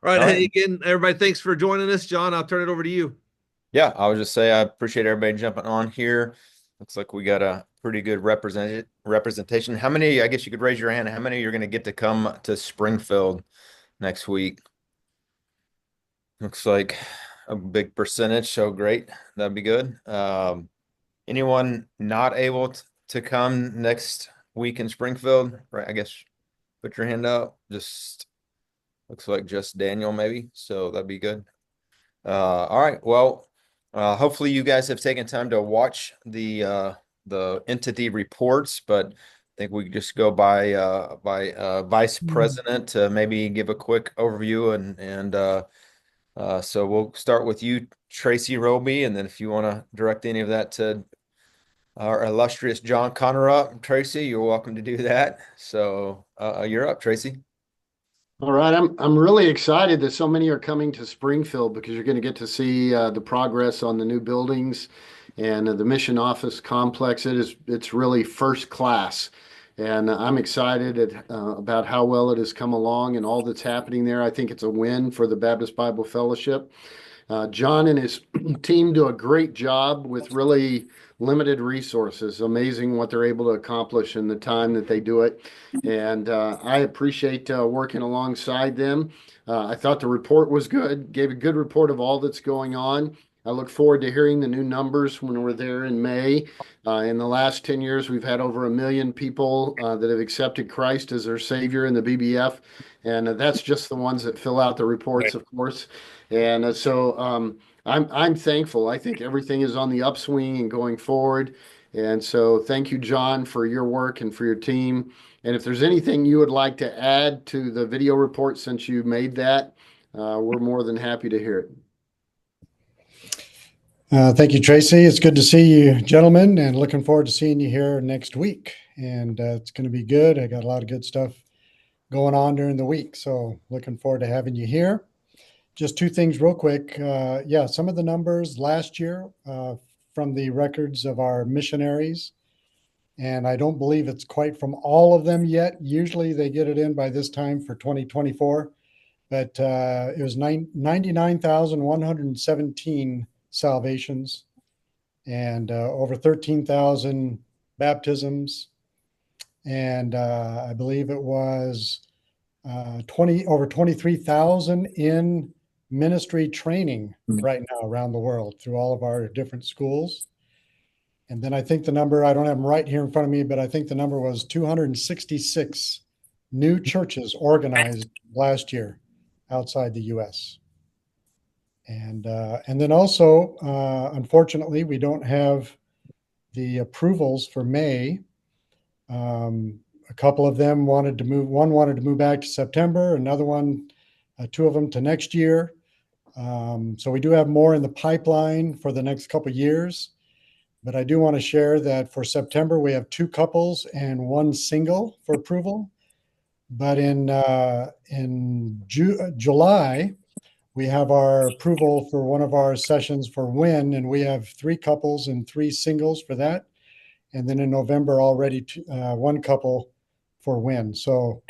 All right. All Hey, right. again, everybody, thanks for joining us. John, I'll turn it over to you. Yeah, I would just say I appreciate everybody jumping on here. Looks like we got a pretty good representation. How many, I guess you could raise your hand, how many you're going to get to come to Springfield next week? Looks like a big percentage, so great. That'd be good. Anyone not able to come next week in Springfield? Right, I guess put your hand up. Just looks like just Daniel maybe, so that'd be good. All right. Well, hopefully you guys have taken time to watch the entity reports, but I think we could just go by vice president to maybe give a quick overview and so we'll start with you, Tracy Roby, and then if you want to direct any of that to our illustrious John Connor up, Tracy, you're welcome to do that. So you're up, Tracy. All right, I'm really excited that so many are coming to Springfield because you're going to get to see the progress on the new buildings and the mission office complex. It's really first class, and I'm excited about how well it has come along and all that's happening there. I think it's a win for the Baptist Bible Fellowship. John and his team do a great job with really limited resources. Amazing what they're able to accomplish in the time that they do it. And I appreciate working alongside them. I thought the report was good, gave a good report of all that's going on. I look forward to hearing the new numbers when we're there in May. In the last 10 years, we've had over 1 million people that have accepted Christ as their Savior in the BBF. And that's just the ones that fill out the reports, of course. And I'm thankful. I think everything is on the upswing and going forward. And so thank you, John, for your work and for your team. And if there's anything you would like to add to the video report since you made that, we're more than happy to hear it. Thank you, Tracy. It's good to see you, gentlemen, and looking forward to seeing you here next week. And it's going to be good. I got a lot of good stuff going on during the week. So looking forward to having you here. Just two things real quick. Yeah, some of the numbers last year from the records of our missionaries, and I don't believe it's quite from all of them yet. Usually they get it in by this time for 2024, but it was 99,117 salvations and over 13,000 baptisms. And I believe it was over 23,000 in ministry training right now around the world through all of our different schools. And then I think the number, I don't have them right here in front of me, but I think the number was 266 new churches organized last year outside the US. And then also, unfortunately, we don't have the approvals for May. A couple of them wanted to move. One wanted to move back to September. Another one, two of them to next year. So we do have more in the pipeline for the next couple of years. But I do want to share that for September, we have 2 couples and 1 single for approval. But in July, we have our approval for one of our sessions for WIN, and we have 3 couples and 3 singles for that. And then in November, already 1 couple for WIN. So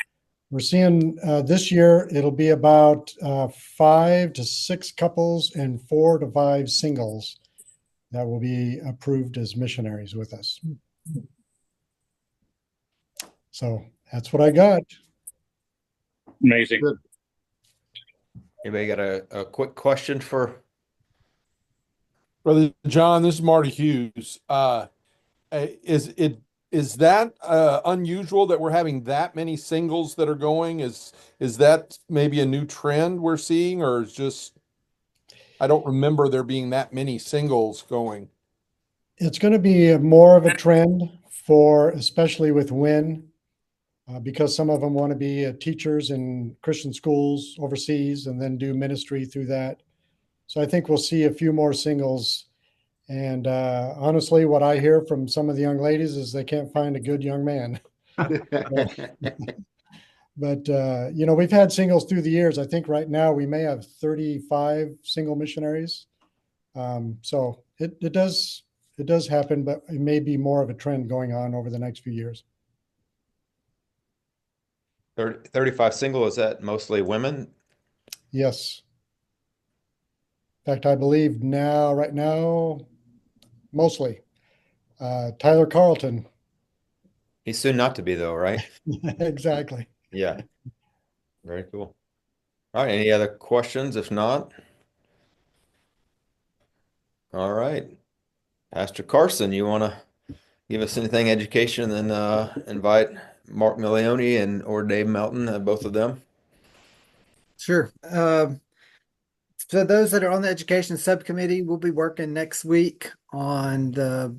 we're seeing this year, it'll be about 5 to 6 couples and 4 to 5 singles that will be approved as missionaries with us. So that's what I got. Amazing. Good. Anybody got a quick question for Brother John, this is Marty Hughes. Is that unusual that we're having that many singles that are going? Is that maybe a new trend we're seeing, or is just I don't remember there being that many singles going. It's going to be more of a trend for, especially with WIN, because some of them want to be teachers in Christian schools overseas and then do ministry through that. So I think we'll see a few more singles. And honestly, what I hear from some of the young ladies is they can't find a good young man. But you know, we've had singles through the years. I think right now we may have 35 single missionaries. So it does happen, but it may be more of a trend going on over the next few years. 35 single? Is that mostly women? Yes. In fact, I believe right now, mostly. Tyler Carlton. He's soon not to be though, right? Exactly. Yeah. Very cool. All right. Any other questions? If not, all right. Pastor Carson, you want to give us anything education and then invite Mark Milione and or Dave Melton, both of them? Sure. So those that are on the education subcommittee, we'll be working next week on the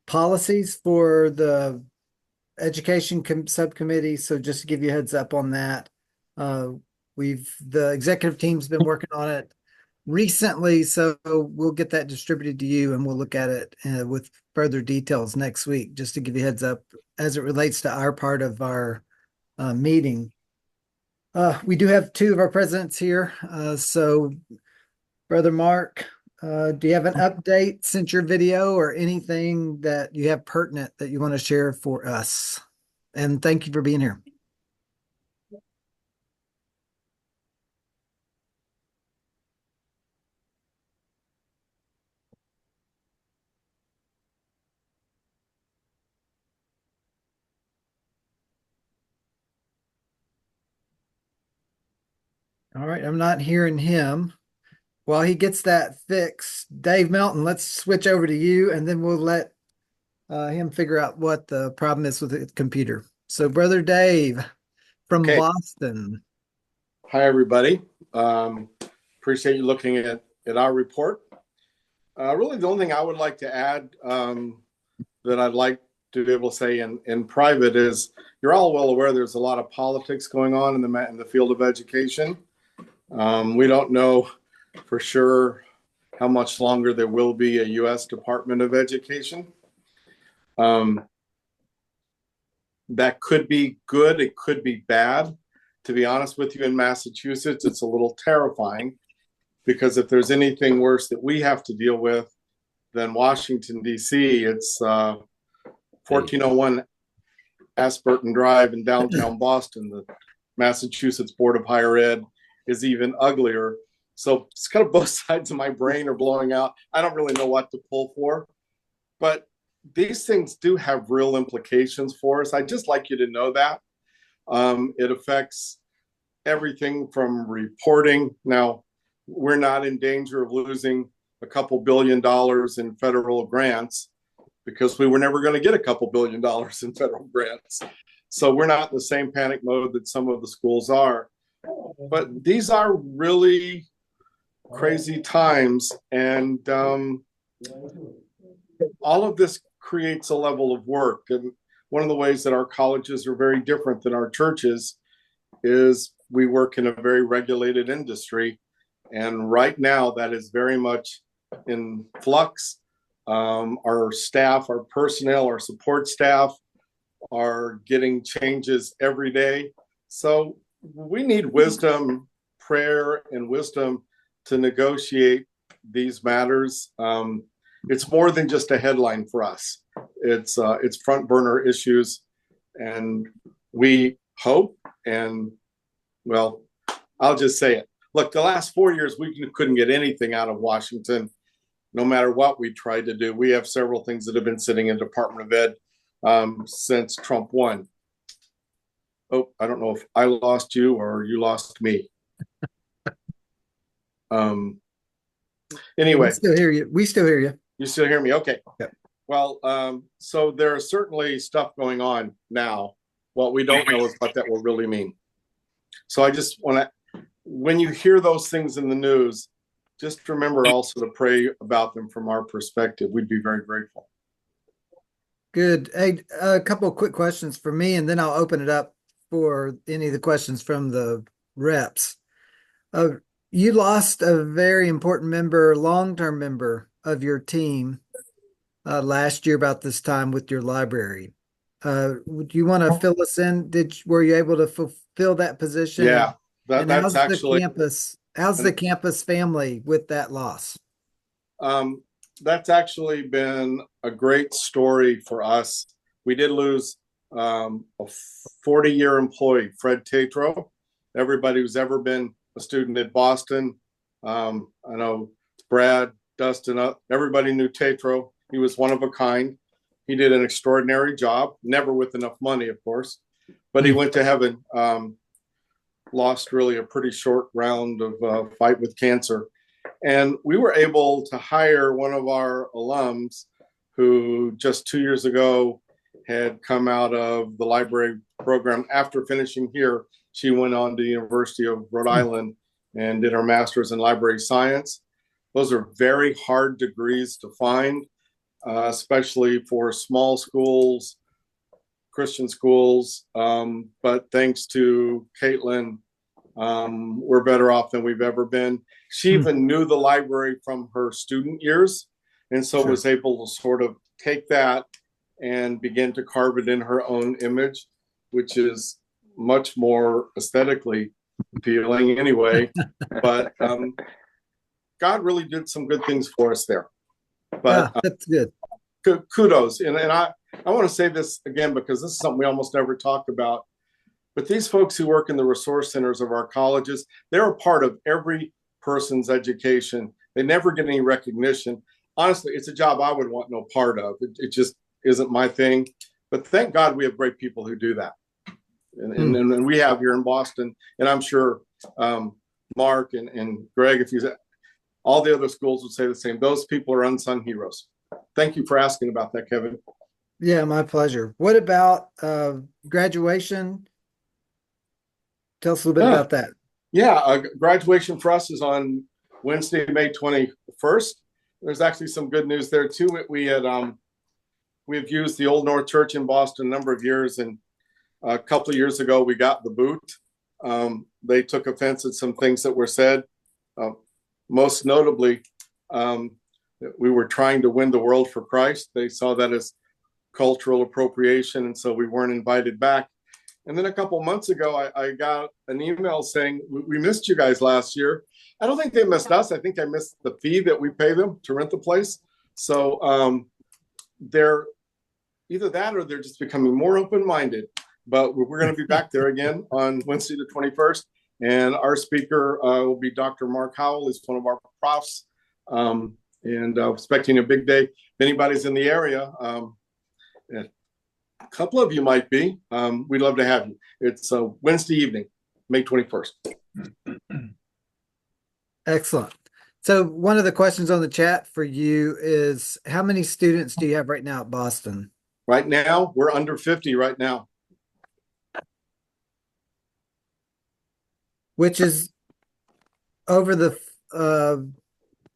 policies for the education subcommittee. So just to give you a heads up on that, the executive team's been working on it recently, so we'll get that distributed to you and we'll look at it with further details next week, just to give you a heads up as it relates to our part of our meeting. We do have two of our presidents here. So Brother Mark, do you have an update since your video or anything that you have pertinent that you want to share for us? And thank you for being here. All right, I'm not hearing him. While he gets that fixed, Dave Melton, let's switch over to you and then we'll let him figure out what the problem is with the computer. So, Brother Dave from Okay. Boston. Hi, everybody. Appreciate you looking at our report. Really, the only thing I would like to add that I'd like to be able to say in private is you're all well aware there's a lot of politics going on in the field of education. We don't know for sure how much longer there will be a U.S. Department of Education. That could be good. It could be bad. To be honest with you, in Massachusetts, it's a little terrifying because if there's anything worse that we have to deal with than Washington, D.C., it's 1401 Asperton Drive in downtown Boston. The Massachusetts Board of Higher Ed is even uglier. So it's kind of both sides of my brain are blowing out. I don't really know what to pull for, but these things do have real implications for us. I'd just like you to know that. It affects everything from reporting. Now, we're not in danger of losing a couple $2 billion in federal grants because we were never going to get a couple $2 billion in federal grants. So we're not in the same panic mode that some of the schools are. But these are really crazy times. And all of this creates a level of work. And one of the ways that our colleges are very different than our churches is we work in a very regulated industry. And right now that is very much in flux. Our staff, our personnel, our support staff are getting changes every day. So we need wisdom, prayer, and wisdom to negotiate these matters. It's more than just a headline for us. It's front burner issues, and we hope. And well, I'll just say it. Look, the last 4 years we couldn't get anything out of Washington, no matter what we tried to do. We have several things that have been sitting in Department of Ed since Trump won. Oh, I don't know if I lost you or you lost me. Anyway. We still hear you. We still hear you. You still hear me? Okay. Yep. Well, so there is certainly stuff going on now. What we don't know is what that will really mean. So I just want to, when you hear those things in the news, just remember also to pray about them from our perspective. We'd be very grateful. Good. Hey, a couple of quick questions for me, and then I'll open it up for any of the questions from the reps. You lost a very important member, long-term member of your team last year about this time with your library. Would you want to fill us in? Were you able to fulfill that position? Yeah, that's how's actually how's the campus family with that loss? That's actually been a great story for us. We did lose a 40-year employee, Fred Tatro. Everybody who's ever been a student at Boston. I know Brad, Dustin, everybody knew Tetro. He was one of a kind. He did an extraordinary job, never with enough money, of course, but he went to heaven. Lost really a pretty short round of fight with cancer. And we were able to hire one of our alums who just 2 years ago had come out of the library program. After finishing here, she went on to the University of Rhode Island and did her master's in library science. Those are very hard degrees to find, especially for small schools, Christian schools. But thanks to Caitlin, we're better off than we've ever been. She even knew the library from her student years, and so was able to sort of take that and begin to carve it in her own image, which is much more aesthetically appealing anyway. But God really did some good things for us there. But that's good. Kudos. And I want to say this again, because this is something we almost never talk about. But these folks who work in the resource centers of our colleges, they're a part of every person's education. They never get any recognition. Honestly, it's a job I would want no part of. It just isn't my thing. But thank God we have great people who do that. And we have here in Boston. And I'm sure Mark and Greg, if you all the other schools would say the same. Those people are unsung heroes. Thank you for asking about that, Kevin. Yeah, my pleasure. What about graduation? Tell us a little bit about that. Yeah, graduation for us is on Wednesday, May 21st. There's actually some good news there too. We've used the Old North Church in Boston a number of years, and a couple of years ago we got the boot. They took offense at some things that were said. Most notably, we were trying to win the world for Christ. They saw that as cultural appropriation, and so we weren't invited back. And then a couple months ago, I got an email saying, we missed you guys last year. I don't think they missed us. I think they missed the fee that we pay them to rent the place. So they're either that or they're just becoming more open-minded. But we're going to be back there again on Wednesday the 21st. And our speaker will be Dr. Mark Howell. He's one of our profs. And expecting a big day. If anybody's in the area, a couple of you might be. We'd love to have you. It's Wednesday evening, May 21st. Excellent. So one of the questions on the chat for you is, how many students do you have right now at Boston? Right now, we're under 50 right now. Which is over the,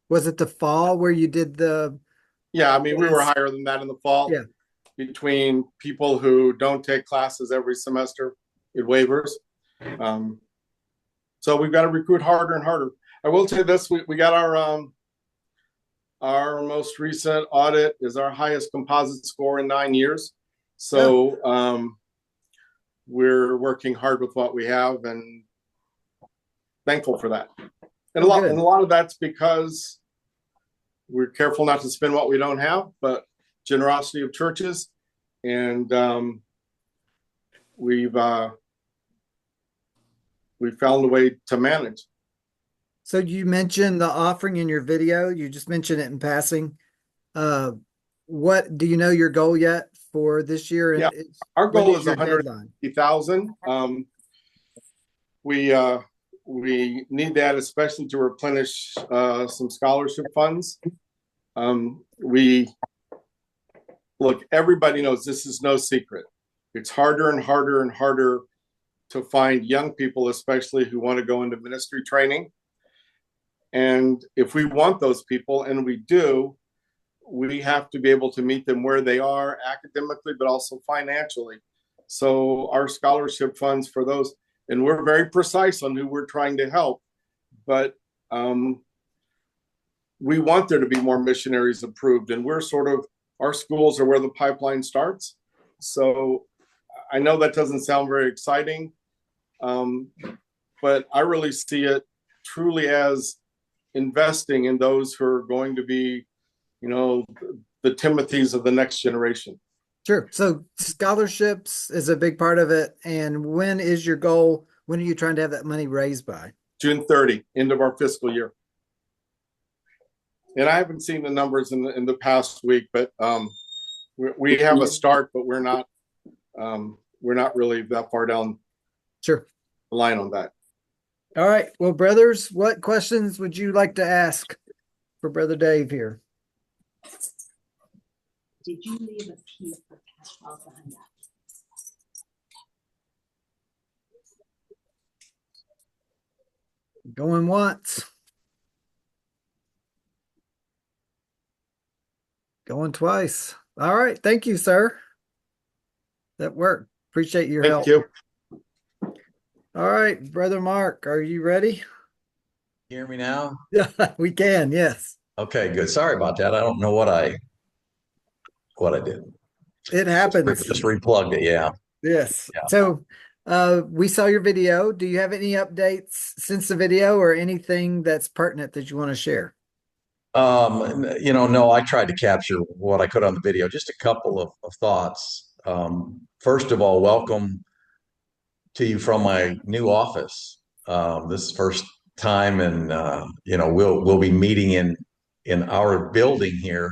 was it the fall where you did the? Yeah, I mean, we were higher than that in the fall. Yeah. Between people who don't take classes every semester, it waivers. So we've got to recruit harder and harder. I will say this: we got our most recent audit is our highest composite score in 9 years. So we're working hard with what we have, and thankful for that. And a lot of that's because we're careful not to spend what we don't have, but generosity of churches, and we've found a way to manage. So you mentioned the offering in your video. You just mentioned it in passing. What do you know your goal yet for this year? Yeah, our goal is 150,000. We need that, especially to replenish some scholarship funds. Look, everybody knows this is no secret. It's harder and harder and harder to find young people, especially who want to go into ministry training. And if we want those people, and we do, we have to be able to meet them where they are academically, but also financially. So our scholarship funds for those, and we're very precise on who we're trying to help, but we want there to be more missionaries approved, and we're sort of, our schools are where the pipeline starts. So I know that doesn't sound very exciting, but I really see it truly as investing in those who are going to be, the Timothys of the next generation. Sure. So scholarships is a big part of it. And when is your goal? When are you trying to have that money raised by? June 30, end of our fiscal year. And I haven't seen the numbers in the past week, but we have a start, but we're not really that far down Sure. the line on that. All right. Well, brothers, what questions would you like to ask for Brother Dave here? Did you leave a key for Pascal behind that? Going once. Going twice. All right. Thank you, sir. That worked. Appreciate your help. Thank you. All right, Brother Mark, are you ready? Hear me now? Yeah, we can. Yes. Okay, good. Sorry about that. I don't know what I did. It happens. Just replugged it. Yeah. Yes. Yeah. So we saw your video. Do you have any updates since the video or anything that's pertinent that you want to share? No, I tried to capture what I could on the video. Just a couple of thoughts. First of all, welcome to you from my new office. This is first time, and we'll be meeting in our building here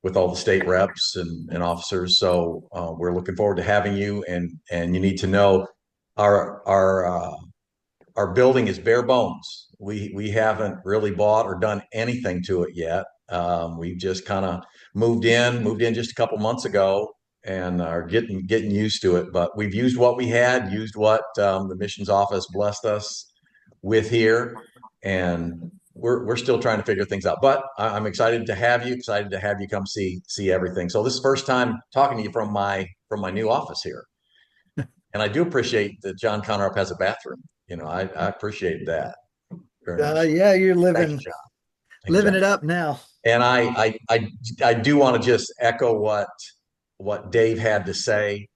with all the state reps and officers. So we're looking forward to having you. And you need to know our building is bare bones. We haven't really bought or done anything to it yet. We've just kind of moved in just a couple months ago, and are getting used to it. But we've used what we had, used what the missions office blessed us with here, and we're still trying to figure things out. But I'm excited to have you come see everything. So this is the first time talking to you from my new office here, and I do appreciate that John Connerup has a bathroom. I appreciate that very much. Yeah, you're Thank living you, John. Thank you, John. it up now. And I do want to just echo what Dave had to say.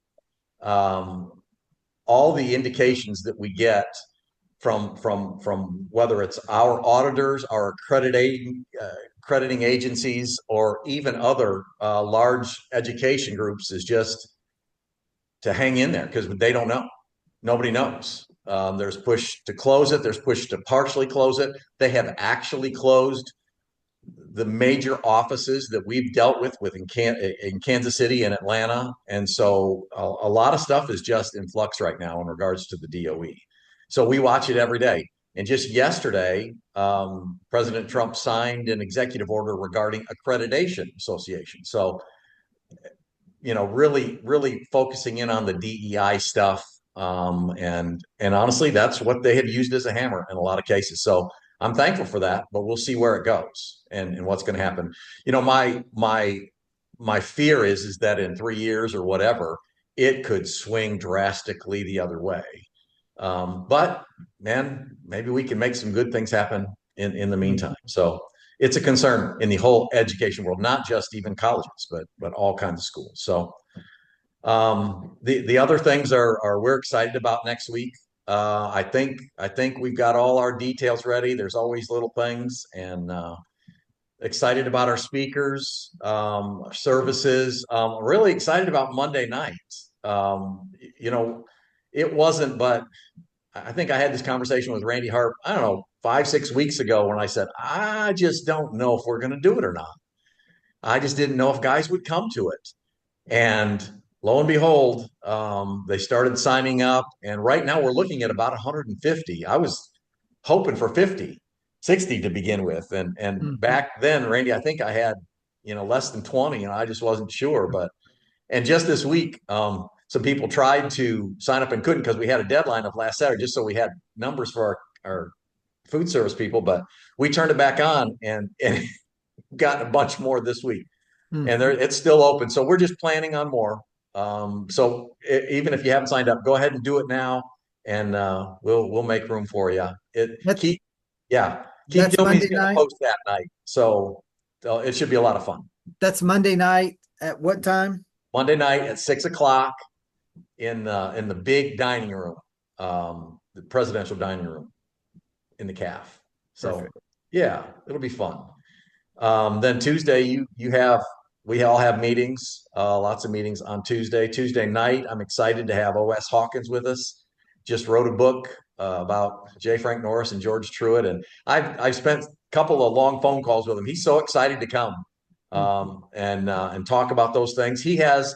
All the indications that we get from whether it's our auditors, our accrediting agencies, or even other large education groups is just to hang in there, because they don't know. Nobody knows. There's push to close it. There's push to partially close it. They have actually closed the major offices that we've dealt with in Kansas City and Atlanta. And so a lot of stuff is just in flux right now in regards to the DOE. So we watch it every day. And just yesterday, President Trump signed an executive order regarding accreditation association. So, really, really focusing in on the DEI stuff. And honestly, that's what they have used as a hammer in a lot of cases. So I'm thankful for that, but we'll see where it goes and what's going to happen. My fear is that in 3 years or whatever, it could swing drastically the other way. But man, maybe we can make some good things happen in the meantime. So it's a concern in the whole education world, not just even colleges, but all kinds of schools. So the other things are we're excited about next week. I think we've got all our details ready. There's always little things, and excited about our speakers, services. Really excited about Monday night. It wasn't, but I think I had this conversation with Randy Harp, I don't know, 5-6 weeks ago, when I said, I just don't know if we're going to do it or not. I just didn't know if guys would come to it. And lo and behold, they started signing up, and right now we're looking at about 150. I was hoping for 50, 60 to begin with. And back then, Randy, I think I had, less than 20, and I just wasn't sure. And just this week, some people tried to sign up and couldn't, because we had a deadline of last Saturday, just so we had numbers for our food service people. But we turned it back on and gotten a bunch more this week. And it's still open. So we're just planning on more. So even if you haven't signed up, go ahead and do it now, and we'll make room for you. Keith Gilby's going to host that night, so it should be a lot of fun. That's Monday night at what time? Monday night at 6 o'clock in the big dining room, the presidential dining room in the CAF. So perfect. Yeah, it'll be fun. Then Tuesday, we all have meetings, lots of meetings on Tuesday. Tuesday night, I'm excited to have O.S. Hawkins with us. Just wrote a book about J. Frank Norris and George Truitt, and I've spent a couple of long phone calls with him. He's so excited to come and talk about those things. He has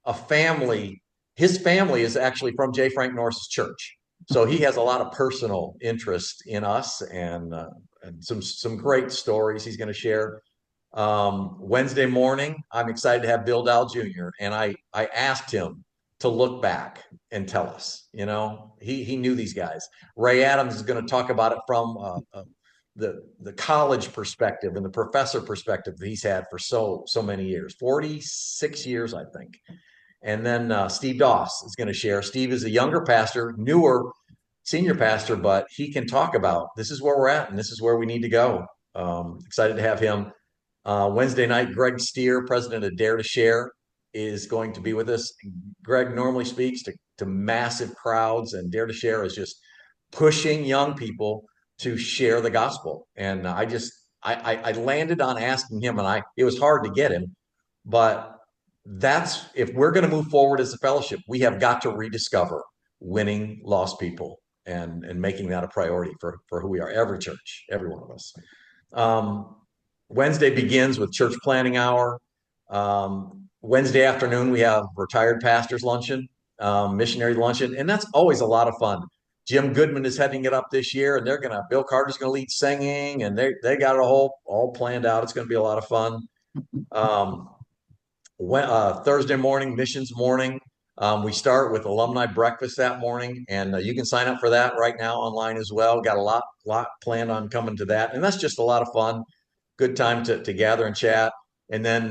a family. His family is actually from J. Frank Norris's church, so he has a lot of personal interest in us and some great stories he's going to share. Wednesday morning, I'm excited to have Bill Dow Jr. And I asked him to look back and tell us. You know, he knew these guys. Ray Adams is going to talk about it from the college perspective and the professor perspective that he's had for so many years, 46 years, I think. And then Steve Doss is going to share. Steve is a younger pastor, newer senior pastor, but he can talk about this is where we're at and this is where we need to go. Excited to have him. Wednesday night, Greg Steer, president of Dare to Share, is going to be with us. Greg normally speaks to massive crowds, and Dare to Share is just pushing young people to share the gospel. And I landed on asking him, and it was hard to get him, but that's, if we're going to move forward as a fellowship, we have got to rediscover winning lost people and making that a priority for who we are, every church, every one of us. Wednesday begins with church planning hour. Wednesday afternoon, we have retired pastors luncheon, missionary luncheon, and that's always a lot of fun. Jim Goodman is heading it up this year, and Bill Carter's going to lead singing, and they got it all planned out. It's going to be a lot of fun. Thursday morning, missions morning. We start with alumni breakfast that morning, and you can sign up for that right now online as well. Got a lot planned on coming to that, and that's just a lot of fun. Good time to gather and chat. And then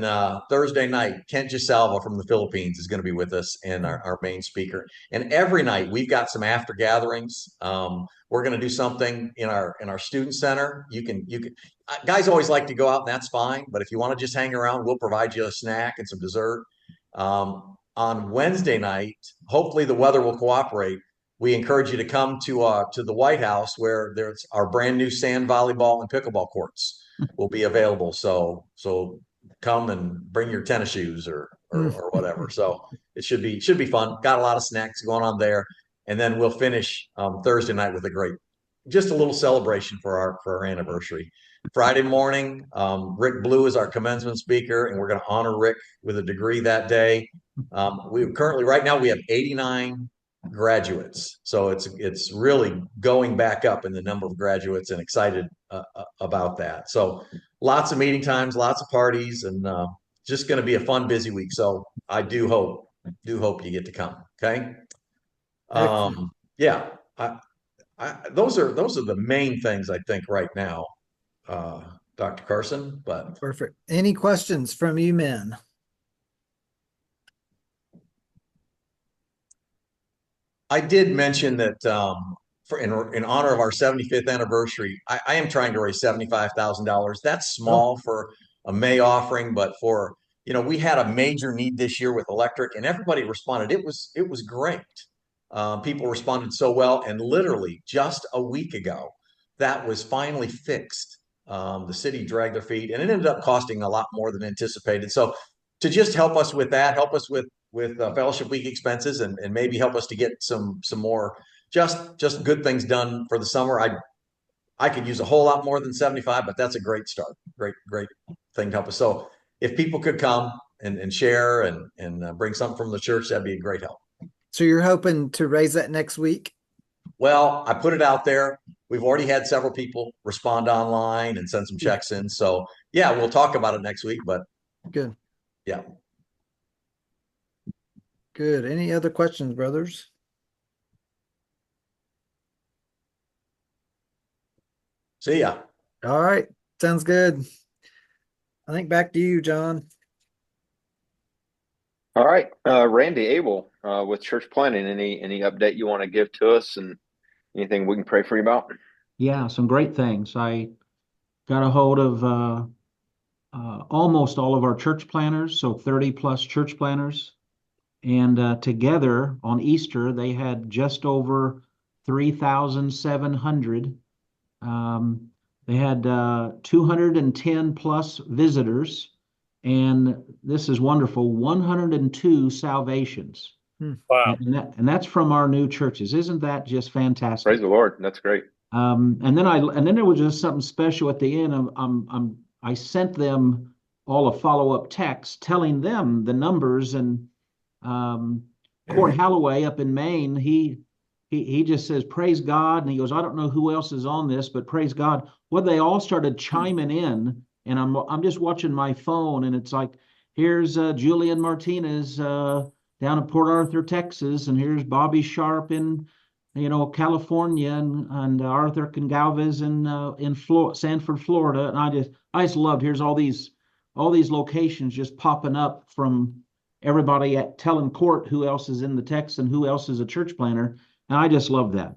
Thursday night, Kent Gisalva from the Philippines is going to be with us and our main speaker. And every night we've got some after gatherings. We're going to do something in our student center. You can guys always like to go out, and that's fine. But if you want to just hang around, we'll provide you a snack and some dessert. On Wednesday night, hopefully the weather will cooperate. We encourage you to come to the White House, where there's our brand new sand volleyball and pickleball courts will be available. So come and bring your tennis shoes or whatever. So it should be fun. Got a lot of snacks going on there. And then we'll finish Thursday night with just a little celebration for our anniversary. Friday morning, Rick Blue is our commencement speaker, and we're going to honor Rick with a degree that day. Right now we have 89 graduates. So it's really going back up in the number of graduates, and excited about that. So lots of meeting times, lots of parties, and just going to be a fun, busy week. So I do hope you get to come. Okay. Yeah. Those are the main things I think right now, Dr. Carson, but Perfect. Any questions from you men? I did mention that in honor of our 75th anniversary, I am trying to raise $75,000. That's small for a May offering, but we had a major need this year with electric, and everybody responded. It was great. People responded so well, and literally just a week ago, that was finally fixed. The city dragged their feet, and it ended up costing a lot more than anticipated. So to just help us with that, help us with Fellowship Week expenses, and maybe help us to get some more just good things done for the summer. I could use a whole lot more than 75, but that's a great start. Great thing to help us. So if people could come and share and bring something from the church, that'd be a great help. So you're hoping to raise that next week? Well, I put it out there. We've already had several people respond online and send some checks in. So yeah, we'll talk about it next week, but good. Yeah. Good. Any other questions, brothers? See ya. All right. Sounds good. I think back to you, John. All right. Randy Abel, with church planning, any update you want to give to us, and anything we can pray for you about? Yeah, some great things. I got a hold of almost all of our church planners, so 30 plus church planners. And together on Easter, they had just over 3,700. They had 210 plus visitors, and this is wonderful, 102 salvations. Wow. And that's from our new churches. Isn't that just fantastic? Praise the Lord. That's great. And then there was just something special at the end. I sent them all a follow-up text telling them the numbers, and Court Halloway up in Maine, he just says, praise God. And he goes, I don't know who else is on this, but praise God. Well, they all started chiming in, and I'm just watching my phone, and it's like, here's Julian Martinez down in Port Arthur, Texas, and here's Bobby Sharp in California, and Arthur Congalvez in Sanford, Florida. And I just loved, here's all these locations just popping up from everybody telling Court who else is in the text and who else is a church planner. And I just love that.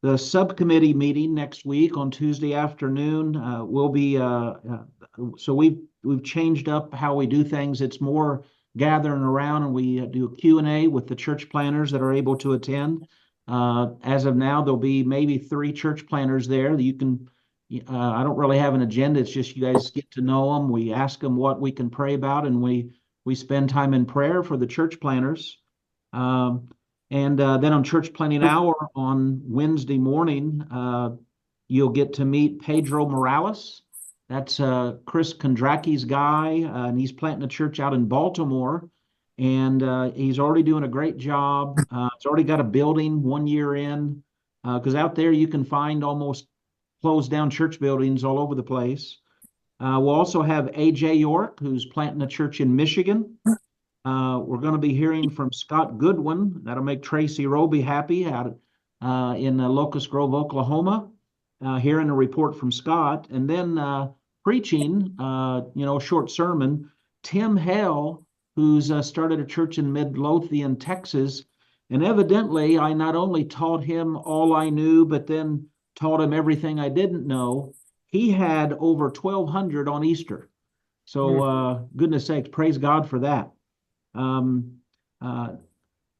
The subcommittee meeting next week on Tuesday afternoon will be, so we've changed up how we do things. It's more gathering around, and we do a Q&A with the church planners that are able to attend. As of now, there'll be maybe 3 church planners there that you can, I don't really have an agenda. It's just you guys get to know them. We ask them what we can pray about, and we spend time in prayer for the church planners. And then on Church Planning Hour on Wednesday morning, you'll get to meet Pedro Morales. That's Chris Kondracki's guy, and he's planting a church out in Baltimore. And he's already doing a great job. It's already got a building 1 year in, because out there you can find almost closed down church buildings all over the place. We'll also have AJ York, who's planting a church in Michigan. We're going to be hearing from Scott Goodwin. That'll make Tracy Roby happy out in Locust Grove, Oklahoma. Hearing a report from Scott, and then preaching, a short sermon, Tim Hale, who's started a church in Midlothian, Texas. And evidently, I not only taught him all I knew, but then taught him everything I didn't know. He had over 1,200 on Easter. So goodness sakes, praise God for that.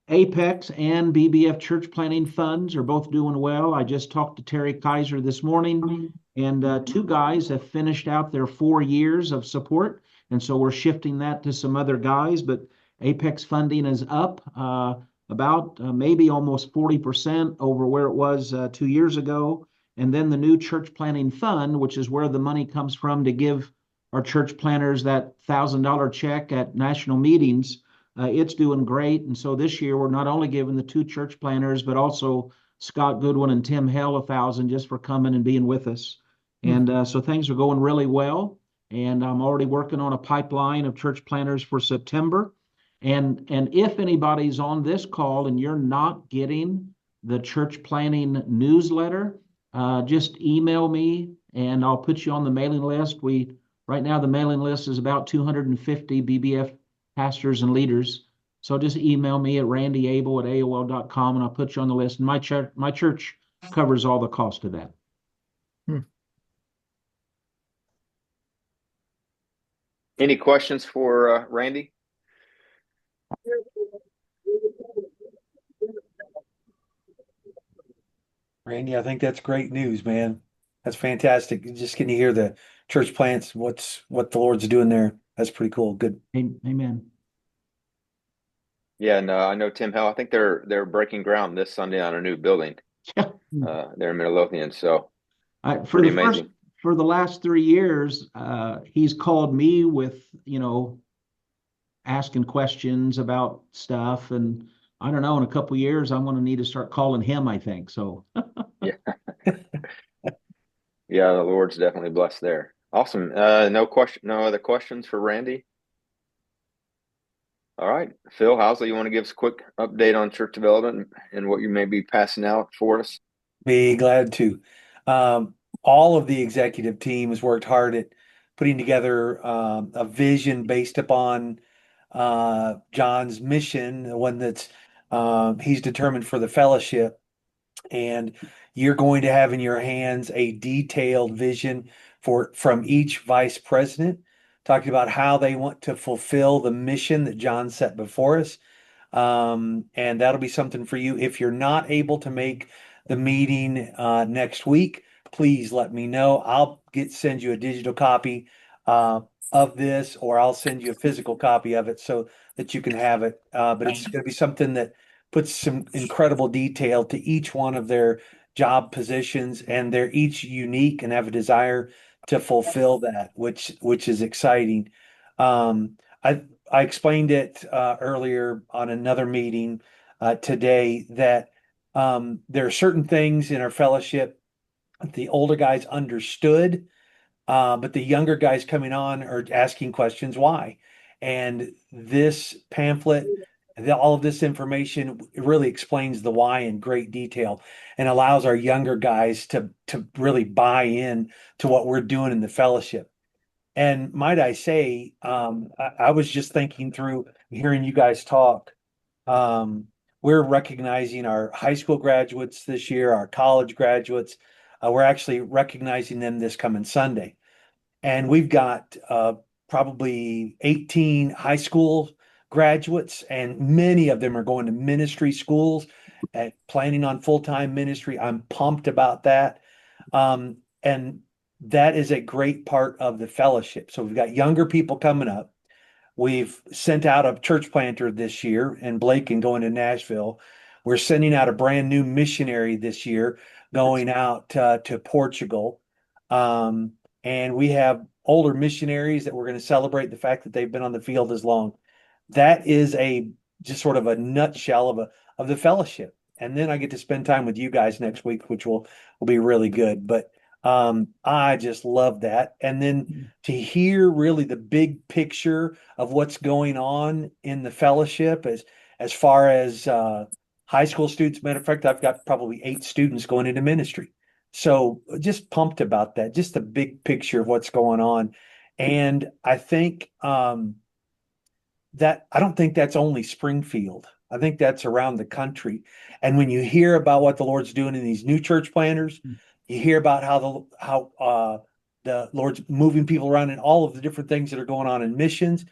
Apex and BBF Church Planning Funds are both doing well. I just talked to Terry Kaiser this morning, and 2 guys have finished out their 4 years of support. And so we're shifting that to some other guys, but Apex funding is up about maybe almost 40% over where it was 2 years ago. And then the new Church Planning Fund, which is where the money comes from to give our church planners that $1,000 check at national meetings, it's doing great. And so this year, we're not only giving the 2 church planners, but also Scott Goodwin and Tim Hale $1,000 just for coming and being with us. And so things are going really well. And I'm already working on a pipeline of church planners for September. And if anybody's on this call and you're not getting the church planning newsletter, just email me and I'll put you on the mailing list. Right now, the mailing list is about 250 BBF pastors and leaders. So just email me at randyable@aol.com and I'll put you on the list. And my church covers all the cost of that. Any questions for Randy? Randy, I think that's great news, man. That's fantastic. Just getting to hear the church plants, what the Lord's doing there. That's pretty cool. Good. Amen. Yeah, no, I know Tim Hale. I think they're breaking ground this Sunday on a new building. They're in Midlothian, so pretty amazing. For the last 3 years, he's called me with, asking questions about stuff. And I don't know, in a couple of years, I'm going to need to start calling him, I think. So yeah. Yeah, the Lord's definitely blessed there. Awesome. No other questions for Randy? All right. Phil Housley, you want to give us a quick update on church development and what you may be passing out for us? Be glad to. All of the executive team has worked hard at putting together a vision based upon John's mission, the one that's he's determined for the fellowship. And you're going to have in your hands a detailed vision from each vice president, talking about how they want to fulfill the mission that John set before us. And that'll be something for you. If you're not able to make the meeting next week, please let me know. I'll send you a digital copy of this, or I'll send you a physical copy of it so that you can have it. But it's going to be something that puts some incredible detail to each one of their job positions, and they're each unique and have a desire to fulfill that, which is exciting. I explained it earlier on another meeting today that there are certain things in our fellowship that the older guys understood, but the younger guys coming on are asking questions why. And this pamphlet, all of this information really explains the why in great detail and allows our younger guys to really buy in to what we're doing in the fellowship. And might I say, I was just thinking through hearing you guys talk. We're recognizing our high school graduates this year, our college graduates. We're actually recognizing them this coming Sunday. And we've got probably 18 high school graduates, and many of them are going to ministry schools and planning on full-time ministry. I'm pumped about that. And that is a great part of the fellowship. So we've got younger people coming up. We've sent out a church planter this year, and Blake and going to Nashville. We're sending out a brand new missionary this year, going out to Portugal. And we have older missionaries that we're going to celebrate the fact that they've been on the field as long. That is just sort of a nutshell of the fellowship. And then I get to spend time with you guys next week, which will be really good. But I just love that. And then to hear really the big picture of what's going on in the fellowship as far as high school students. Matter of fact, I've got probably 8 students going into ministry. So just pumped about that, just the big picture of what's going on. And I think that I don't think that's only Springfield. I think that's around the country. And when you hear about what the Lord's doing in these new church planters, you hear about how the Lord's moving people around and all of the different things that are going on in missions.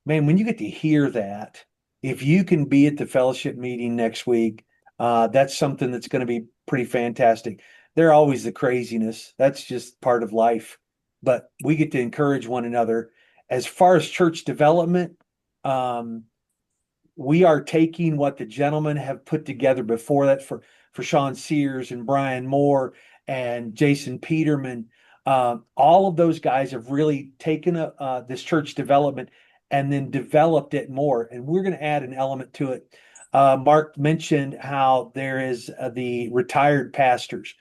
Man, when you get to hear that, if you can be at the fellowship meeting next week, that's something that's going to be pretty fantastic. They're always the craziness. That's just part of life. But we get to encourage one another. As far as church development, we are taking what the gentlemen have put together before that for Sean Sears and Brian Moore and Jason Peterman. All of those guys have really taken this church development and then developed it more. And we're going to add an element to it. Mark mentioned how there is the retired pastors.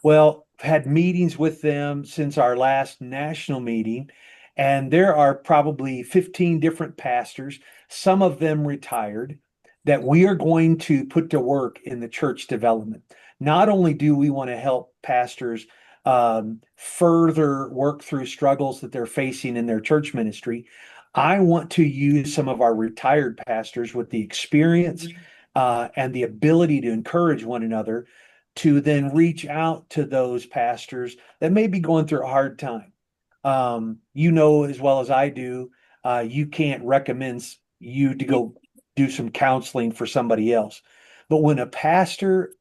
Well, I've had meetings with them since our last national meeting, and there are probably 15 different pastors, some of them retired, that we are going to put to work in the church development. Not only do we want to help pastors further work through struggles that they're facing in their church ministry, I want to use some of our retired pastors with the experience and the ability to encourage one another to then reach out to those pastors that may be going through a hard time. You know as well as I do, you can't recommend you to go do some counseling for somebody else. But when a pastor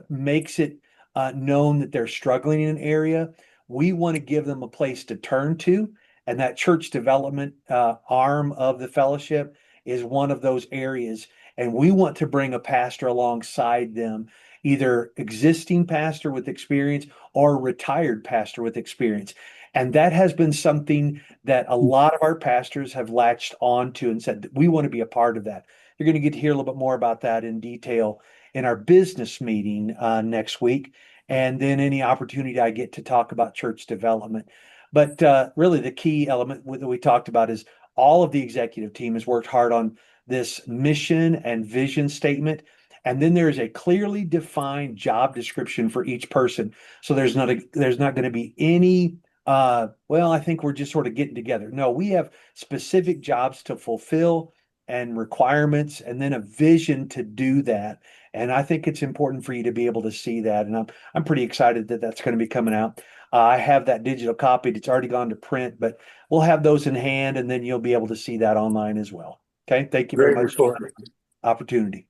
makes it known that they're struggling in an area, we want to give them a place to turn to. And that church development arm of the fellowship is one of those areas. And we want to bring a pastor alongside them, either existing pastor with experience or retired pastor with experience. And that has been something that a lot of our pastors have latched onto and said, we want to be a part of that. You're going to get to hear a little bit more about that in detail in our business meeting next week. And then any opportunity I get to talk about church development. But really the key element that we talked about is all of the executive team has worked hard on this mission and vision statement. And then there's a clearly defined job description for each person. So there's not going to be any, well, I think we're just sort of getting together. No, we have specific jobs to fulfill and requirements, and then a vision to do that. And I think it's important for you to be able to see that. And I'm pretty excited that that's going to be coming out. I have that digital copy. It's already gone to print, but we'll have those in hand, and then you'll be able to see that online as well. Okay. Thank you very much for the opportunity.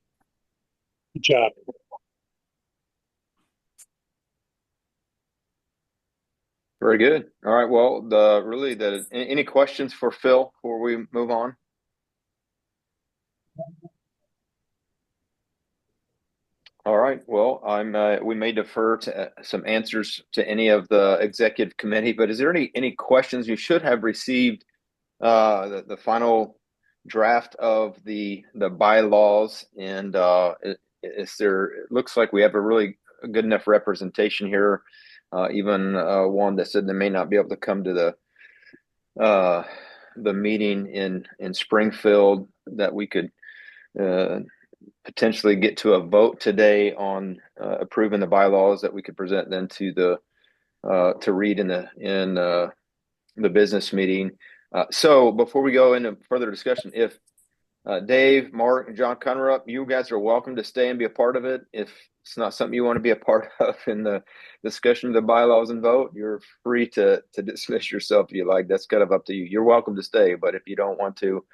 Good job. Very good. All right. Well, any questions for Phil before we move on? All right. Well, we may defer to some answers to any of the executive committee, but is there any questions? You should have received the final draft of the bylaws, and it looks like we have a really good enough representation here. Even one that said they may not be able to come to the meeting in Springfield, that we could potentially get to a vote today on approving the bylaws, that we could present then to read in the business meeting. So before we go into further discussion, if Dave, Mark, and John Connerup, you guys are welcome to stay and be a part of it. If it's not something you want to be a part of in the discussion of the bylaws and vote, you're free to dismiss yourself if you like. That's kind of up to you. You're welcome to stay, but if you don't want to,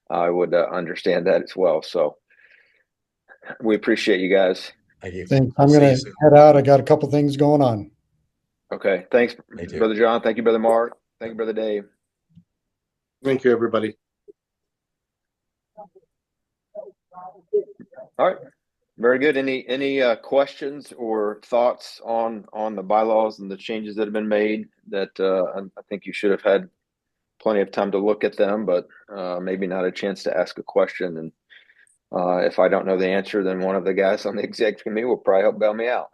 I would understand that as well. So we appreciate you guys. Thank you. Thanks. I'm going to head out. I got a couple things going on. Okay. Thanks, Brother John. Thank you, Brother Mark. Thank you, Brother Dave. Thank you, everybody. All right. Very good. Any questions or thoughts on the bylaws and the changes that have been made? That I think you should have had plenty of time to look at them, but maybe not a chance to ask a question. And if I don't know the answer, then one of the guys on the executive committee will probably help bail me out.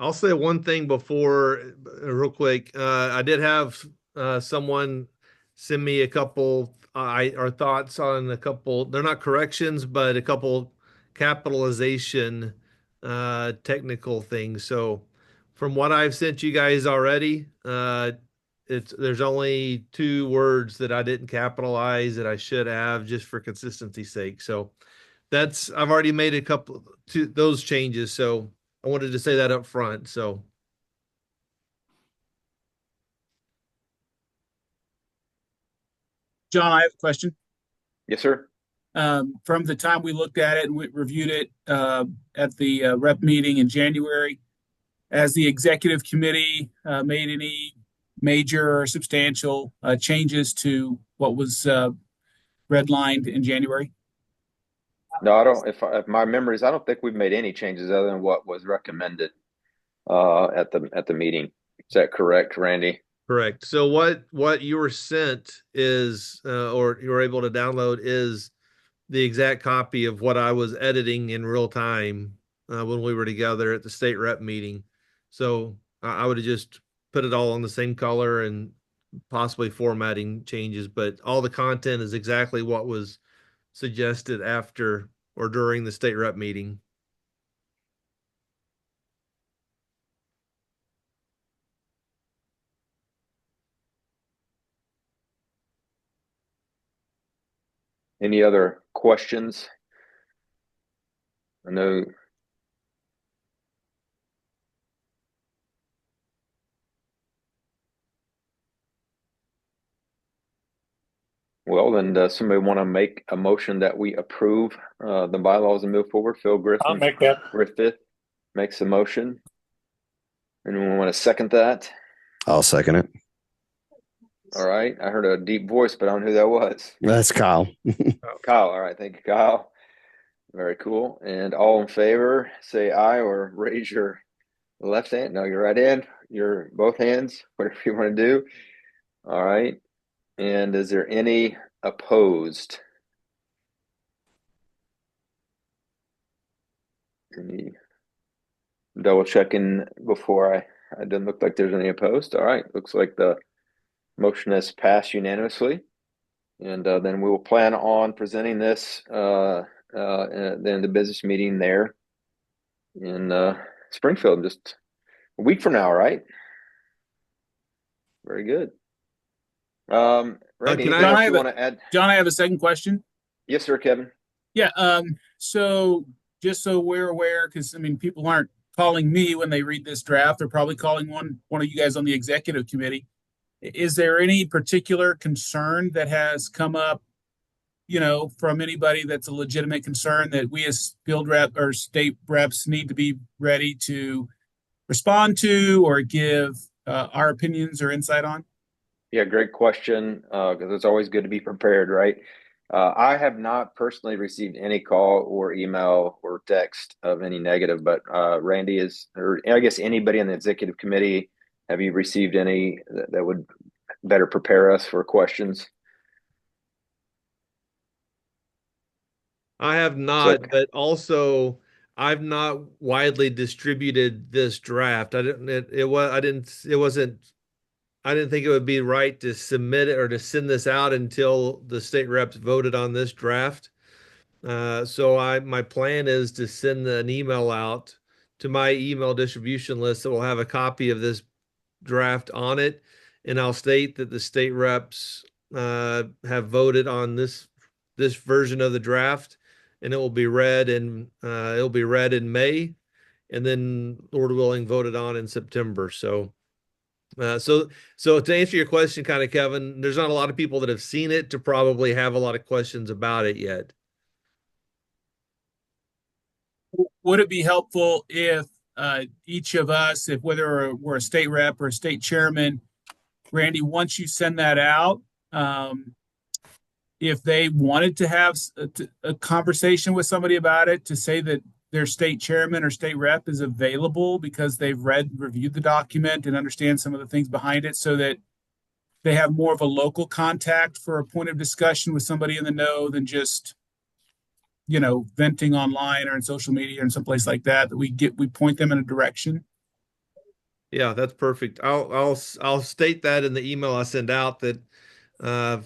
I'll say one thing before, real quick. I did have someone send me a couple our thoughts on a couple. They're not corrections, but a couple capitalization technical things. So from what I've sent you guys already, there's only 2 words that I didn't capitalize that I should have, just for consistency's sake. So I've already made a couple to those changes. So I wanted to say that up front. So John, I have a question. Yes, sir. From the time we looked at it and we reviewed it at the rep meeting in January, has the executive committee made any major or substantial changes to what was redlined in January? No, I don't. If my memories, I don't think we've made any changes other than what was recommended at the meeting. Is that correct, Randy? correct. So what you were sent is, or you were able to download, is the exact copy of what I was editing in real time when we were together at the state rep meeting. So I would have just put it all on the same color and possibly formatting changes, but all the content is exactly what was suggested after or during the state rep meeting. Any other questions? I know. Well, then does somebody want to make a motion that we approve the bylaws and move forward? Phil Griffin. I'll make that. Griffith makes a motion. Anyone want to second that? I'll second it. All right. I heard a deep voice, but I don't know who that was. That's Kyle. Kyle. All right. Thank you, Kyle. Very cool. And all in favor, say aye or raise your left hand. No, your right hand, your both hands, whatever you want to do. All right. And is there any opposed? Any double checking before it doesn't look like there's any opposed. All right. Looks like the motion has passed unanimously. And then we will plan on presenting this then the business meeting there in Springfield just a week from now, right? Very good. Randy, anything else you want to add? John, I have a second question. Yes, sir, Kevin. Yeah. So just so we're aware, because I mean, people aren't calling me when they read this draft. They're probably calling one of you guys on the executive committee. Is there any particular concern that has come up, you know, from anybody that's a legitimate concern that we as field rep or state reps need to be ready to respond to or give our opinions or insight on? Yeah, great question. Because it's always good to be prepared, right? I have not personally received any call or email or text of any negative, but Randy or I guess anybody on the executive committee, have you received any that would better prepare us for questions? I have not, but also I've not widely distributed this draft. I didn't, it wasn't, I didn't think it would be right to submit it or to send this out until the state reps voted on this draft. So my plan is to send an email out to my email distribution list that will have a copy of this draft on it. And I'll state that the state reps have voted on this version of the draft, and it will be read in May, and then Lord willing voted on in September. So so to answer your question, kind of, Kevin, there's not a lot of people that have seen it to probably have a lot of questions about it yet. Would it be helpful if each of us, if whether we're a state rep or a state chairman, Randy, once you send that out, if they wanted to have a conversation with somebody about it, to say that their state chairman or state rep is available because they've reviewed the document and understand some of the things behind it, so that they have more of a local contact for a point of discussion with somebody in the know than just, venting online or in social media and someplace like that, that we point them in a direction. Yeah, that's perfect. I'll state that in the email I send out, that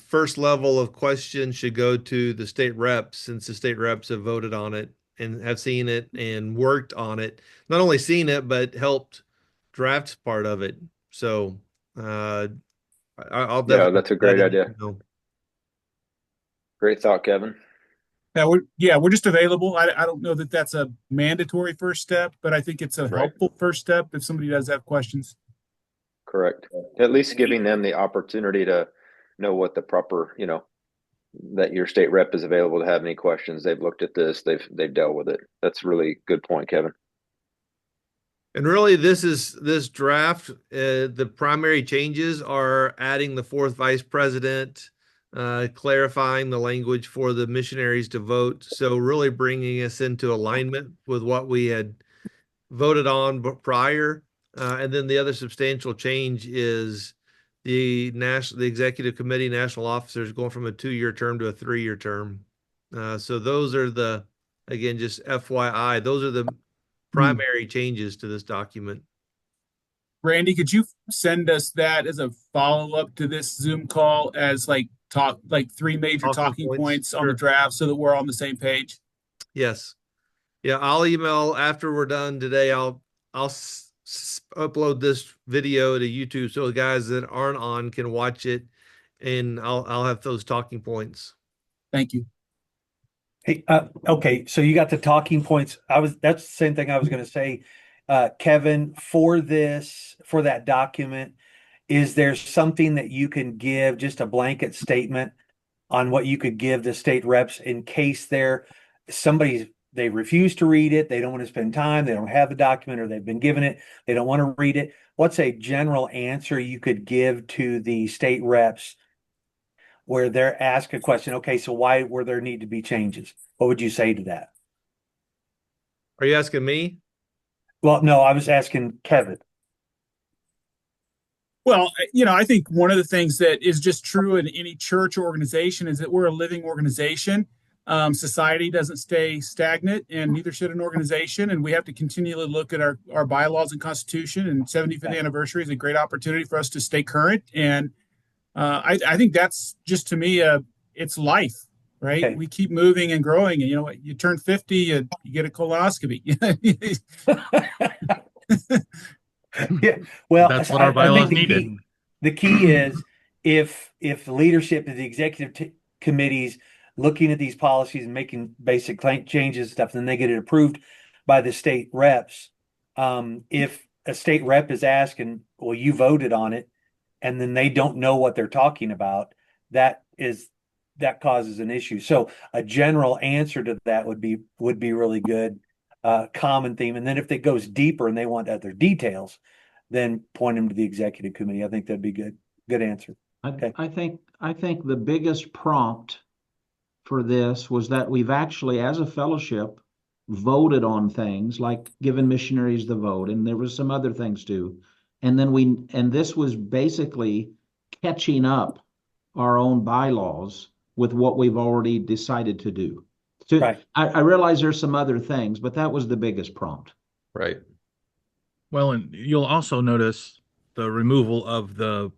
first level of question should go to the state reps, since the state reps have voted on it and have seen it and worked on it. Not only seen it, but helped draft part of it. So I'll definitely. Yeah, that's a great idea. Great thought, Kevin. We're just available. I don't know that that's a mandatory first step, but I think it's a helpful first step if somebody does have questions. Correct. At least giving them the opportunity to know what the proper, that your state rep is available to have any questions. They've looked at this, they've dealt with it. That's a really good point, Kevin. And really, this draft, the primary changes are adding the fourth vice president, clarifying the language for the missionaries to vote. So really bringing us into alignment with what we had voted on prior. And then the other substantial change is the executive committee national officers going from a 2-year term to a 3-year term. So those are again, just FYI, those are the primary changes to this document. Randy, could you send us that as a follow-up to this Zoom call, as like 3 major talking points on the draft, so that we're on the same page? Yes. Yeah, I'll email after we're done today. I'll upload this video to YouTube so the guys that aren't on can watch it, and I'll have those talking points. Thank you. Hey, okay, so you got the talking points. That's the same thing I was going to say, Kevin, for that document. Is there something that you can give, just a blanket statement on what you could give the state reps in case they refuse to read it, they don't want to spend time, they don't have the document, or they've been given it, they don't want to read it? What's a general answer you could give to the state reps where they're asked a question? Okay, so why were there need to be changes? What would you say to that? Are you asking me? Well, no, I was asking Kevin. Well, I think one of the things that is just true in any church or organization is that we're a living organization. Society doesn't stay stagnant, and neither should an organization. And we have to continually look at our bylaws and constitution. And 75th anniversary is a great opportunity for us to stay current. And I think that's just, to me, it's life, right? Okay. We keep moving and growing. And you turn 50, you get a colonoscopy. Yeah, well, that's what our bylaws needed. The key is if the leadership of the executive committees looking at these policies and making basic changes and stuff, then they get it approved by the state reps. If a state rep is asking, well, you voted on it, and then they don't know what they're talking about, that causes an issue. So a general answer to that would be really good. Common theme. And then if it goes deeper and they want other details, then point them to the executive committee. I think that'd be good. Good answer. Okay. I think the biggest prompt for this was that we've actually, as a fellowship, voted on things like giving missionaries the vote, and there was some other things too. And this was basically catching up our own bylaws with what we've already decided to do. So Right. I realize there's some other things, but that was the biggest prompt. Right. Well, and you'll also notice the removal of the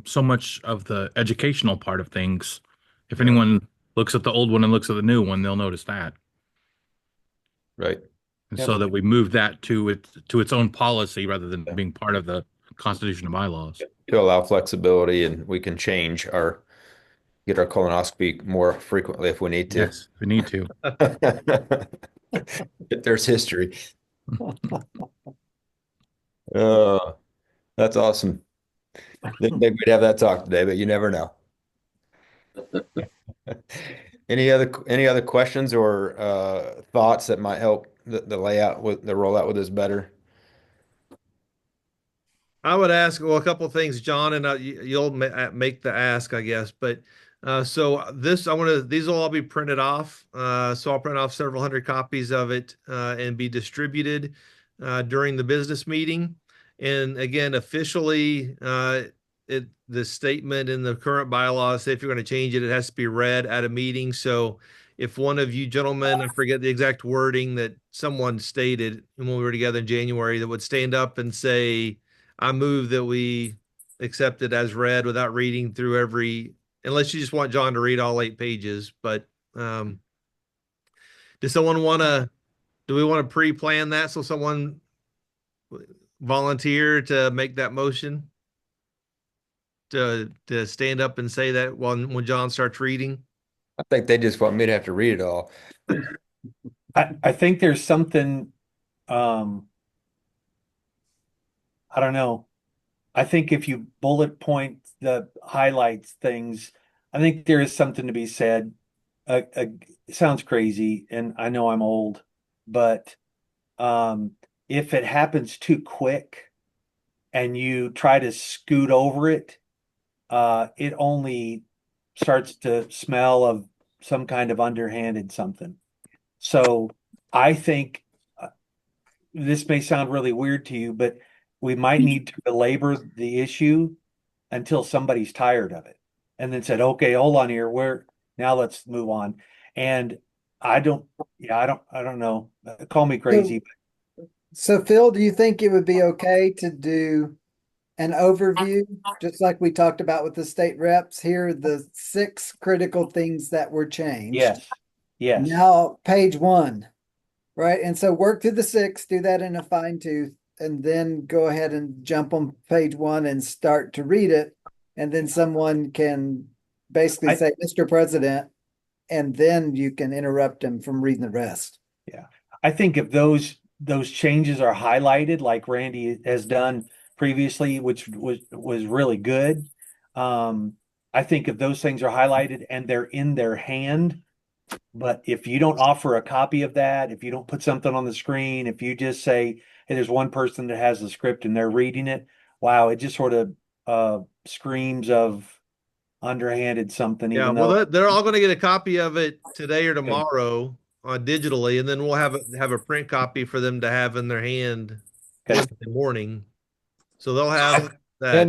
so much of the educational part of things. If anyone looks at the old one and looks at the new one, they'll notice that. Right. And Yep. so that we moved that to its own policy rather than being part of the Constitution and bylaws. To allow flexibility, and we can get our colonoscopy more frequently if we need to. Yes, we need to. If there's history. That's awesome. Didn't think we'd have that talk today, but you never know. Any other questions or thoughts that might help the layout with the rollout with this better? I would ask, well, a couple of things, John, and you'll make the ask, I guess. But so these will all be printed off. So I'll print off several hundred copies of it and be distributed during the business meeting. And again, officially, the statement in the current bylaws say if you're going to change it, it has to be read at a meeting. So if one of you gentlemen, I forget the exact wording that someone stated when we were together in January, that would stand up and say, I move that we accept it as read without reading through unless you just want John to read all 8 pages. But do we want to pre-plan that so someone volunteer to make that motion to stand up and say that when John starts reading? I think they just want me to have to read it all. I think there's something, I don't know. I think if you bullet point the highlights things, I think there is something to be said. It sounds crazy, and I know I'm old, but if it happens too quick and you try to scoot over it, it only starts to smell of some kind of underhanded something. So I think this may sound really weird to you, but we might need to belabor the issue until somebody's tired of it and then said, okay, hold on here. Now let's move on. And I don't know. Call me crazy. So Phil, do you think it would be okay to do an overview, just like we talked about with the state reps? Here are the 6 critical things that were changed. Yes. Yes. Now page 1, right? And so work through the 6, do that in a fine tooth, and then go ahead and jump on page 1 and start to read it. And then someone can basically say, Mr. President, and then you can interrupt him from reading the rest. Yeah. I think if those changes are highlighted like Randy has done previously, which was really good. I think if those things are highlighted and they're in their hand, but if you don't offer a copy of that, if you don't put something on the screen, if you just say, hey, there's one person that has the script and they're reading it, wow, it just sort of screams of underhanded something. Yeah, well, they're all going to get a copy of it today or tomorrow digitally, and then we'll have a print copy for them to have in their hand in the morning. So they'll have that.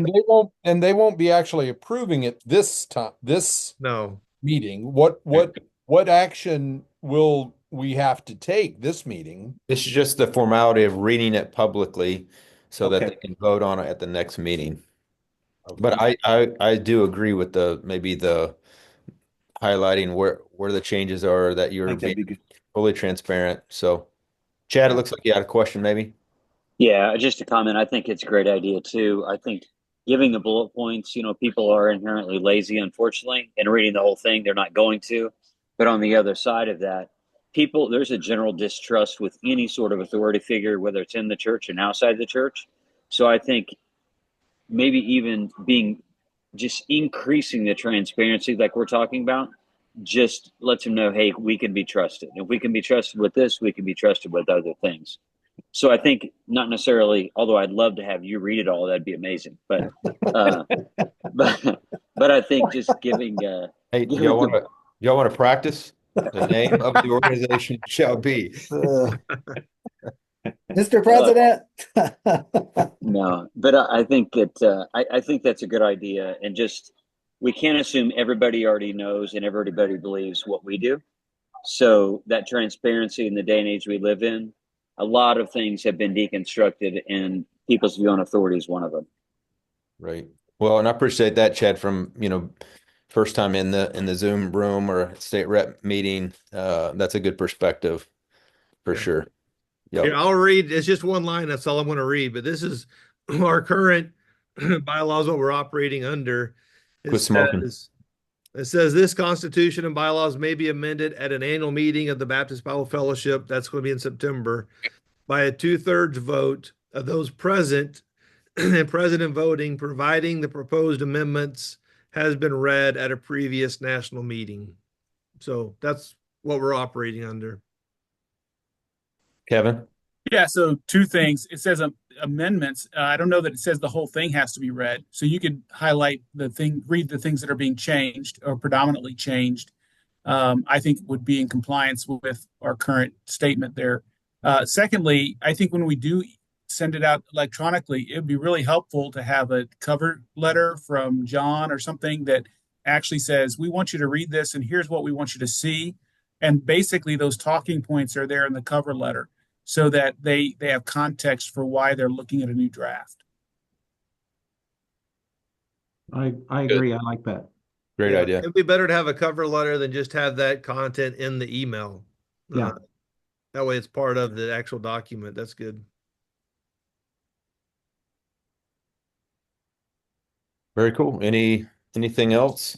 And they won't be actually approving it this time. Meeting. What action will we have to take this meeting? This is just the formality of reading it publicly so that they can vote on it at the next meeting. Okay. But I do agree with maybe the highlighting where the changes are, that you're being fully transparent. So Chad, it looks like you had a question maybe. Yeah, just a comment. I think it's a great idea too. I think giving the bullet points, people are inherently lazy, unfortunately, and reading the whole thing, they're not going to. But on the other side of that, there's a general distrust with any sort of authority figure, whether it's in the church and outside the church. So I think maybe even just increasing the transparency like we're talking about, just lets them know, hey, we can be trusted. If we can be trusted with this, we can be trusted with other things. So I think not necessarily, although I'd love to have you read it all, that'd be amazing. But but I think just giving Hey, giving y'all want to practice? The name of the organization shall be. Mr. President. no, but I think I think that's a good idea, and just we can't assume everybody already knows and everybody believes what we do. So that transparency in the day and age we live in, a lot of things have been deconstructed, and people's view on authority is one of them. Right. Well, and I appreciate that, Chad, from, first time in the Zoom room or state rep meeting. That's a good perspective for sure. Yep. Here, I'll read. It's just one line. That's all I'm going to read. But this is our current bylaws, what we're operating under. Quit smoking. It says this constitution and bylaws may be amended at an annual meeting of the Baptist Bible Fellowship. That's going to be in September by a 2/3 vote of those present and present in voting, providing the proposed amendments has been read at a previous national meeting. So that's what we're operating under. Kevin? Yeah, so two things. It says amendments. I don't know that it says the whole thing has to be read. So you could highlight read the things that are being changed or predominantly changed. I think would be in compliance with our current statement there. Secondly, I think when we do send it out electronically, it would be really helpful to have a cover letter from John or something that actually says, we want you to read this and here's what we want you to see. And basically those talking points are there in the cover letter so that they have context for why they're looking at a new draft. I agree. I like that. Great idea. It'd be better to have a cover letter than just have that content in the email. Yeah. That way it's part of the actual document. That's good. Very cool. Anything else?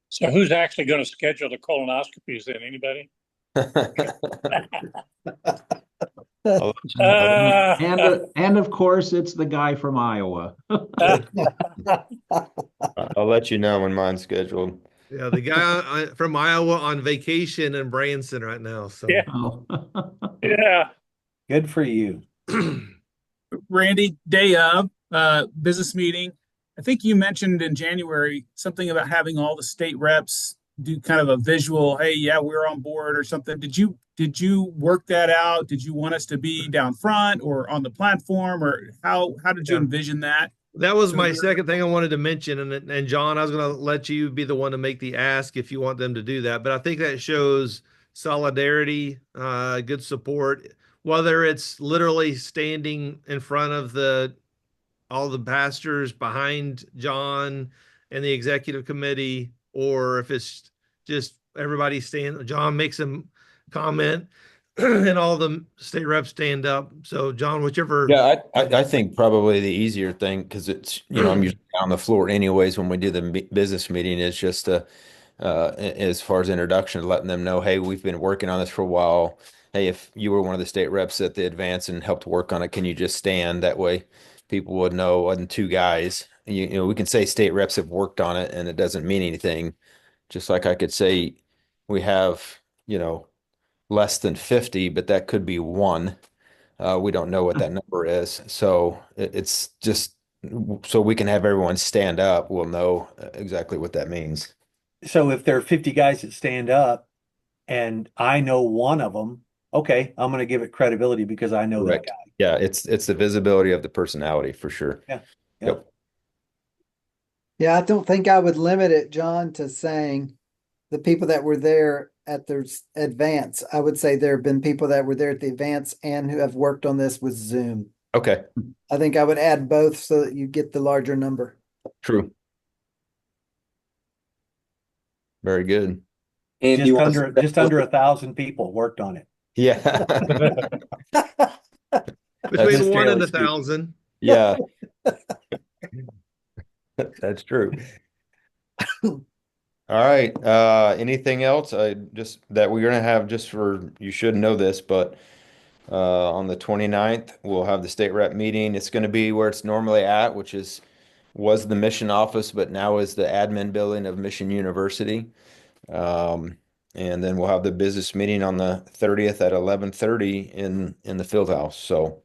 So who's actually going to schedule the colonoscopies then? Anybody? And of course, it's the guy from Iowa. I'll let you know when mine's scheduled. Yeah, the guy from Iowa on vacation in Branson right now. So yeah. Oh. Yeah. Good for you. Randy, day of business meeting. I think you mentioned in January something about having all the state reps do kind of a visual, hey, yeah, we're on board or something. Did you work that out? Did you want us to be down front or on the platform, or how did you envision that? that was my second thing I wanted to mention. And John, I was going to let you be the one to make the ask if you want them to do that. But I think that shows solidarity, good support, whether it's literally standing in front of all the pastors behind John and the executive committee, or if it's just everybody John makes a comment and all the state reps stand up. So John, whichever. Yeah, I think probably the easier thing, because it's, I'm usually on the floor anyways when we do the business meeting, is just as far as introduction, letting them know, hey, we've been working on this for a while. Hey, if you were one of the state reps at the advance and helped work on it, can you just stand? That way people would know it wasn't two guys. We can say state reps have worked on it and it doesn't mean anything. Just like I could say we have, less than 50, but that could be one. We don't know what that number is. So it's just so we can have everyone stand up. We'll know exactly what that means. So if there are 50 guys that stand up and I know one of them, okay, I'm going to give it credibility because I know that guy. Yeah, it's the visibility of the personality for sure. Yeah. Yep. Yeah, I don't think I would limit it, John, to saying the people that were there at the advance. I would say there have been people that were there at the advance and who have worked on this with Zoom. Okay. I think I would add both so that you get the larger number. True. Very good. And just under 1,000 people worked on it. Yeah. Between 1 and 1,000. Yeah. That's true. All right. Anything else? Just that we're going to have, just for, you should know this, but on the 29th, we'll have the state rep meeting. It's going to be where it's normally at, which was the mission office, but now is the admin building of Mission University. And then we'll have the business meeting on the 30th at 11:30 in the field house. So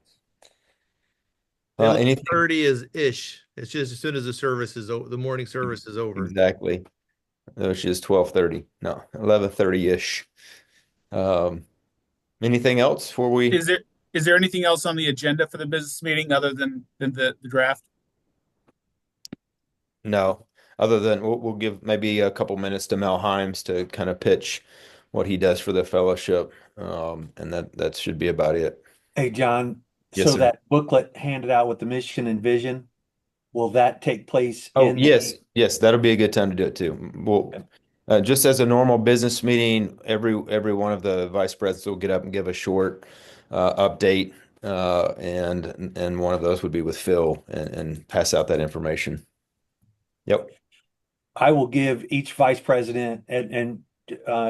anything 30 is ish. It's just as soon as the service is over, the morning service is over. exactly, which is 12:30. No, 11:30-ish. Anything else before we? Is there anything else on the agenda for the business meeting other than the draft? No, other than we'll give maybe a couple minutes to Mel Himes to kind of pitch what he does for the fellowship. And that should be about it. Hey, John, Yes, so sir. that booklet handed out with the mission and vision, will that take place Oh, in yes, that'll be a good time to do it too. Well, just as a normal business meeting, every one of the vice presidents will get up and give a short update, and one of those would be with Phil and pass out that information. Yep. I will give each vice president and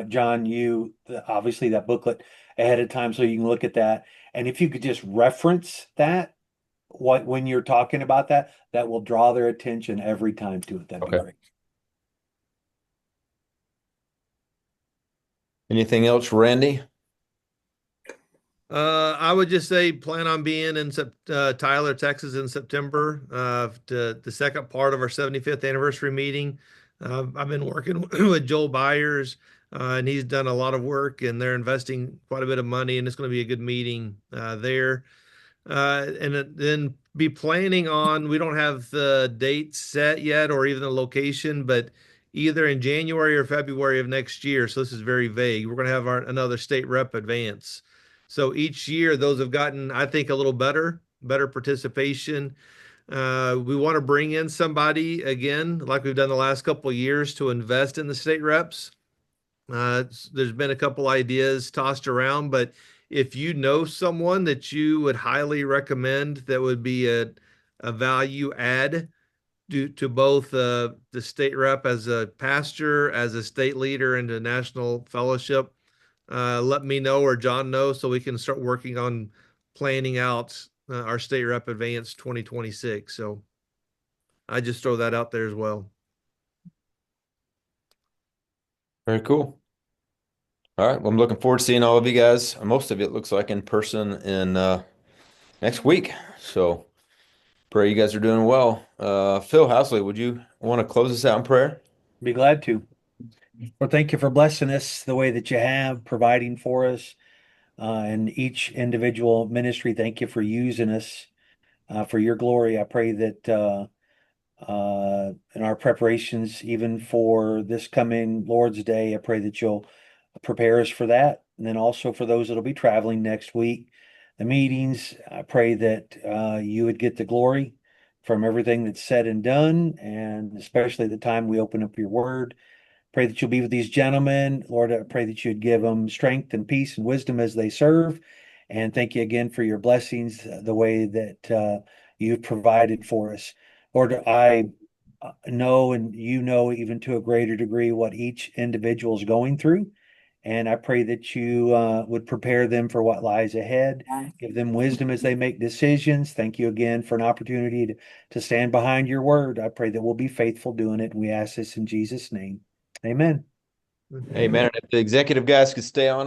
John, you obviously that booklet ahead of time so you can look at that. And if you could just reference that when you're talking about that will draw their attention every time to it. That'd be great. Anything else, Randy? I would just say plan on being in Tyler, Texas in September, to the second part of our 75th anniversary meeting. I've been working with Joel Byers, and he's done a lot of work, and they're investing quite a bit of money, and it's going to be a good meeting there. And then be planning on, we don't have the date set yet or even the location, but either in January or February of next year. So this is very vague. We're going to have another state rep advance. So each year, those have gotten, I think, a little better participation. We want to bring in somebody again, like we've done the last couple of years, to invest in the state reps. There's been a couple ideas tossed around, but if you know someone that you would highly recommend that would be a value add to both the state rep as a pastor, as a state leader into national fellowship, let me know or John know so we can start working on planning out our state rep advance 2026. So I just throw that out there as well. Very cool. All right. Well, I'm looking forward to seeing all of you guys. Most of it looks like in person in next week. So pray you guys are doing well. Phil Housley, would you want to close us out in prayer? Be glad to. Well, thank you for blessing us the way that you have, providing for us, and each individual ministry. Thank you for using us for your glory. I pray that in our preparations, even for this coming Lord's Day, I pray that you'll prepare us for that. And then also for those that'll be traveling next week, the meetings, I pray that you would get the glory from everything that's said and done, and especially the time we open up your word. Pray that you'll be with these gentlemen. Lord, I pray that you'd give them strength and peace and wisdom as they serve. And thank you again for your blessings, the way that you've provided for us. Lord, I know, and you know even to a greater degree, what each individual is going through. And I pray that you would prepare them for what lies ahead. Give them wisdom as they make decisions. Thank you again for an opportunity to stand behind your word. I pray that we'll be faithful doing it. And we ask this in Jesus' name. Amen. Amen. And if the executive guys could stay on